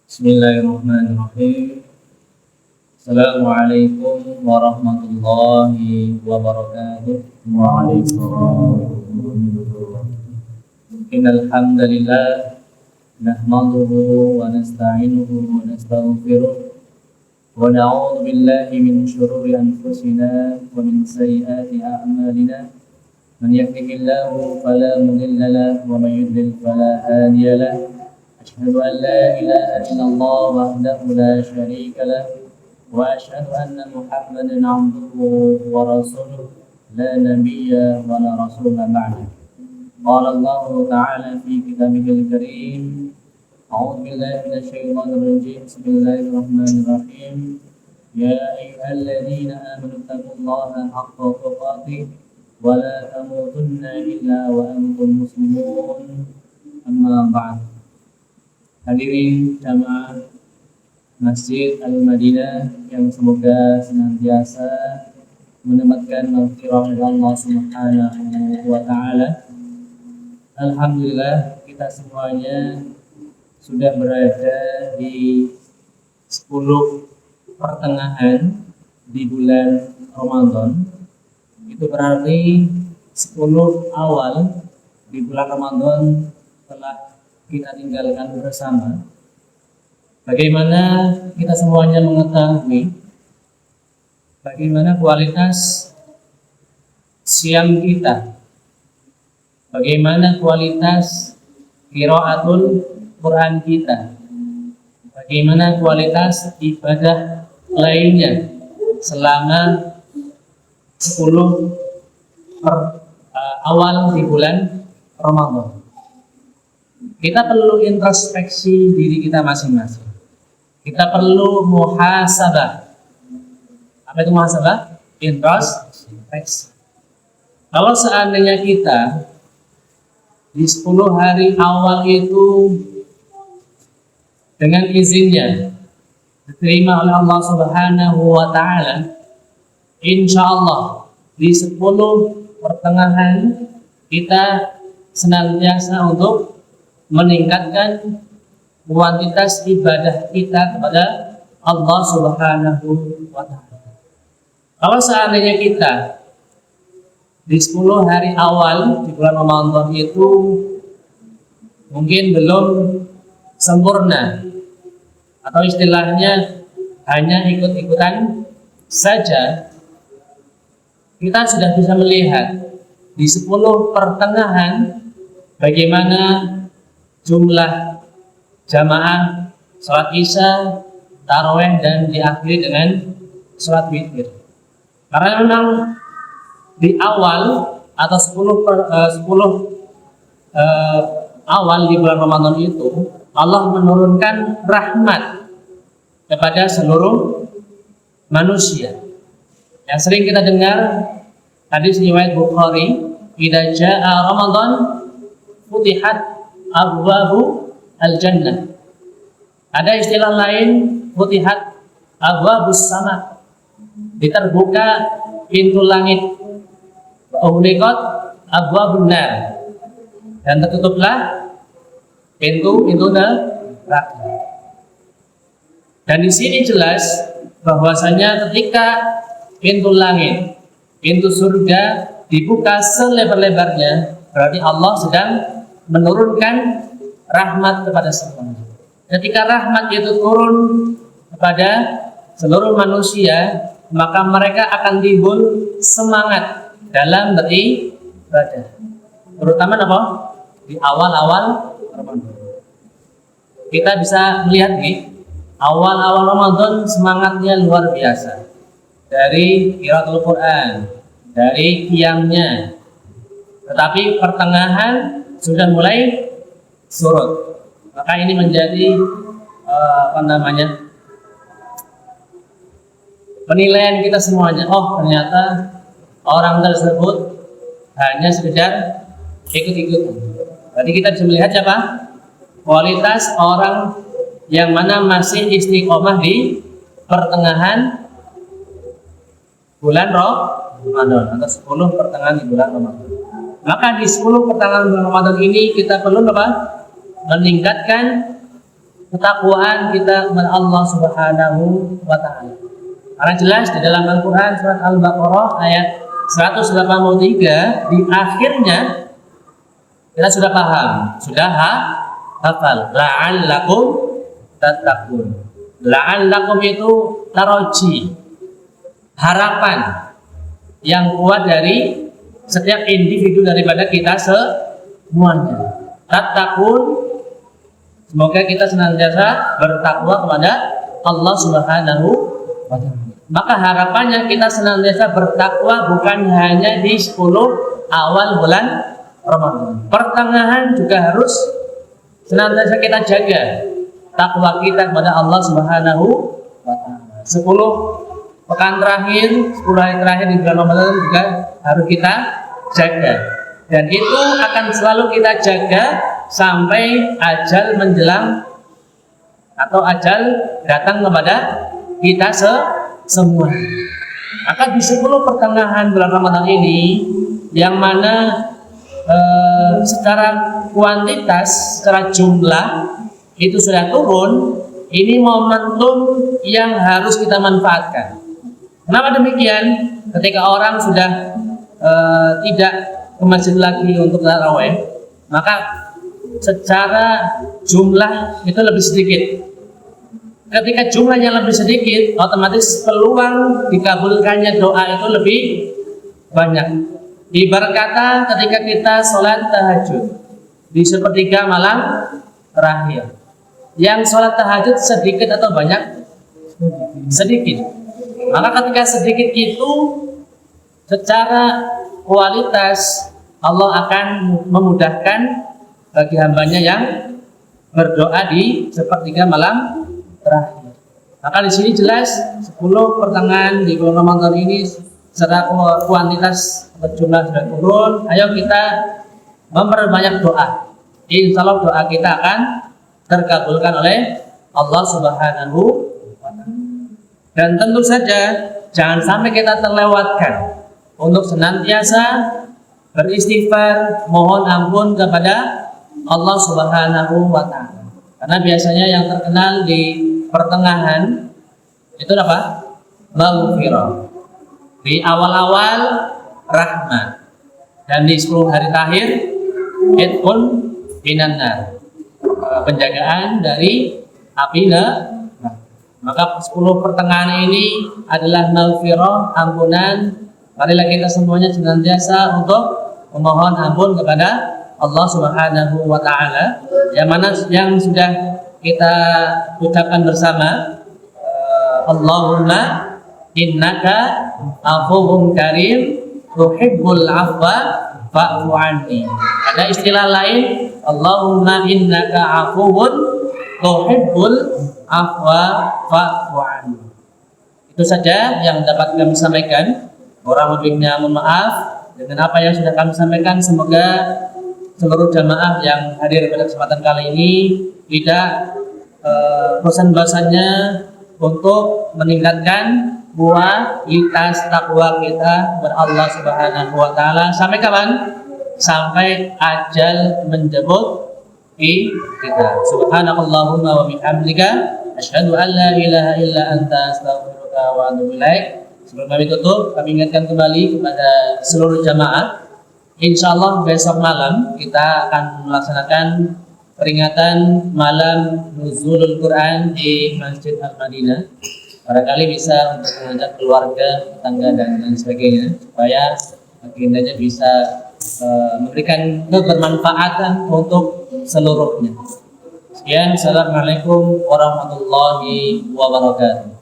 Bismillahirrahmanirrahim. Assalamualaikum warahmatullahi wabarakatuh. Waalaikumsalam. Innal hamdalillah nahmaduhu wa nasta'inuhu wa nastaghfiruh wa na'udzu billahi min shururi anfusina wa min sayyiati a'malina. Man yahdihillahu fala mudilla lahu wa man yudlil fala hadiya lahu. أشهد أن لا إله إلا الله وحده لا شريك له وأشهد أن محمدا عبده ورسوله لا نبي ولا رسول بعده. قال الله تعالى في كتابه الكريم أعوذ بالله من الشيطان الرجيم بسم الله الرحمن الرحيم يا أيها الذين آمنوا اتقوا الله حق تقاته ولا تموتن إلا وأنتم مسلمون أما بعد. Hadirin jamaah Masjid Al-Madinah yang semoga senantiasa mendapatkan maghfirah dari Allah Subhanahu wa taala. Alhamdulillah kita semuanya sudah berada di 10 pertengahan di bulan Ramadan. Itu berarti 10 awal di bulan Ramadan telah kita tinggalkan bersama. Bagaimana kita semuanya mengetahui bagaimana kualitas siam kita, bagaimana kualitas qiraatul Quran kita, bagaimana kualitas ibadah lainnya selama 10 awal di bulan Ramadan. Kita perlu introspeksi diri kita masing-masing. Kita perlu muhasabah. Apa itu muhasabah? Introspeksi. Kalau seandainya kita di 10 hari awal itu dengan izinnya diterima oleh Allah Subhanahu wa taala, insya Allah di 10 pertengahan kita senantiasa untuk meningkatkan kuantitas ibadah kita kepada Allah Subhanahu wa taala. Kalau seandainya kita di 10 hari awal di bulan Ramadan itu mungkin belum sempurna atau istilahnya hanya ikut-ikutan saja, kita sudah bisa melihat di 10 pertengahan bagaimana jumlah jamaah sholat isya, taraweh dan diakhiri dengan sholat witir. Karena memang di awal atau 10 awal di bulan Ramadan itu Allah menurunkan rahmat kepada seluruh manusia. Yang sering kita dengar hadis riwayat Bukhari, "Idza jaa Ramadan futihat abwabu al-jannah." Ada istilah lain, futihat abwabus sama, diterbuka pintu langit, ughliqat abwabun nar, dan tertutuplah pintu neraka. Dan di sini jelas bahwasanya ketika pintu langit, pintu surga dibuka selebar-lebarnya, berarti Allah sedang menurunkan rahmat kepada semuanya. Ketika rahmat itu turun kepada seluruh manusia, maka mereka akan timbul semangat dalam beribadah. Terutama apa? Di awal-awal Ramadan. Kita bisa melihat nih, awal-awal Ramadan semangatnya luar biasa. Dari qiraatul Quran, dari qiyamnya. Tetapi pertengahan sudah mulai surut. Maka ini menjadi penilaian kita semuanya. Oh, ternyata orang tersebut hanya sekedar ikut-ikutan. Berarti kita bisa melihat siapa? Kualitas orang yang mana masih istiqomah di pertengahan bulan Ramadan atau 10 pertengahan di bulan Ramadan. Maka di 10 pertengahan bulan Ramadan ini kita perlu meningkatkan ketakwaan kita kepada Allah Subhanahu wa taala. Karena jelas di dalam Al-Qur'an surat Al-Baqarah ayat 183 di akhirnya kita sudah paham, sudah hafal. La'allakum tattaqun. La'allakum itu taroji, harapan yang kuat dari setiap individu daripada kita semuanya. Tattaqun, semoga kita senantiasa bertakwa kepada Allah Subhanahu wa taala. Maka harapannya kita senantiasa bertakwa bukan hanya di 10 awal bulan Ramadan. Pertengahan juga harus senantiasa kita jaga takwa kita kepada Allah Subhanahu wa taala. 10 pekan terakhir, 10 hari terakhir di bulan Ramadan juga harus kita jaga. Dan itu akan selalu kita jaga sampai ajal menjelang atau ajal datang kepada kita semua. Maka di 10 pertengahan bulan Ramadan ini, yang mana secara kuantitas, secara jumlah itu sudah turun, ini momentum yang harus kita manfaatkan. Kenapa demikian? Ketika orang sudah tidak ke masjid lagi untuk tarawih, maka secara jumlah itu lebih sedikit. Ketika jumlahnya lebih sedikit, otomatis peluang dikabulkannya doa itu lebih banyak. Ibarat kata ketika kita sholat tahajud di sepertiga malam terakhir, yang sholat tahajud sedikit atau banyak? Sedikit. Maka ketika sedikit itu, secara kualitas Allah akan memudahkan bagi hambanya yang berdoa di sepertiga malam terakhir. Maka di sini jelas 10 pertengahan di bulan Ramadan ini secara kuantitas jumlah sudah turun. Ayo kita memperbanyak doa. Insya Allah doa kita akan terkabulkan oleh Allah Subhanahu wa taala. Dan tentu saja jangan sampai kita terlewatkan untuk senantiasa beristighfar, mohon ampun kepada Allah Subhanahu wa taala. Karena biasanya yang terkenal di pertengahan itu apa? Maghfirah. Di awal-awal rahmat, dan di 10 hari terakhir itqun minan nar, penjagaan dari api neraka. Maka 10 pertengahan ini adalah maghfirah, ampunan. Marilah kita semuanya senantiasa untuk memohon ampun kepada Allah Subhanahu wa taala, yang sudah kita ucapkan bersama, Allahumma innaka afuwwun karim tuhibbul afwa fa'fu anni. Ada istilah lain, Allahumma innaka afuwwun tuhibbul afwa fa'fu anni. Itu saja yang dapat kami sampaikan. Kurang lebihnya mohon maaf. Dengan apa yang sudah kami sampaikan, semoga seluruh jamaah yang hadir pada kesempatan kali ini tidak bosan-bosannya untuk meningkatkan kualitas takwa kita kepada Allah Subhanahu wa taala. Sampai kapan? Sampai ajal menjemput kita. Subhanakallahumma wa bihamdika asyhadu an la ilaha illa anta astaghfiruka wa atubu ilaik. Sebelum kami tutup, kami ingatkan kembali kepada seluruh jamaah, insyaallah besok malam kita akan melaksanakan peringatan malam Nuzulul Quran di Masjid Al-Madinah. Barangkali bisa untuk mengajak keluarga, tetangga dan lain sebagainya, supaya agendanya bisa memberikan kebermanfaatan untuk seluruhnya. Sekian, assalamualaikum warahmatullahi wabarakatuh.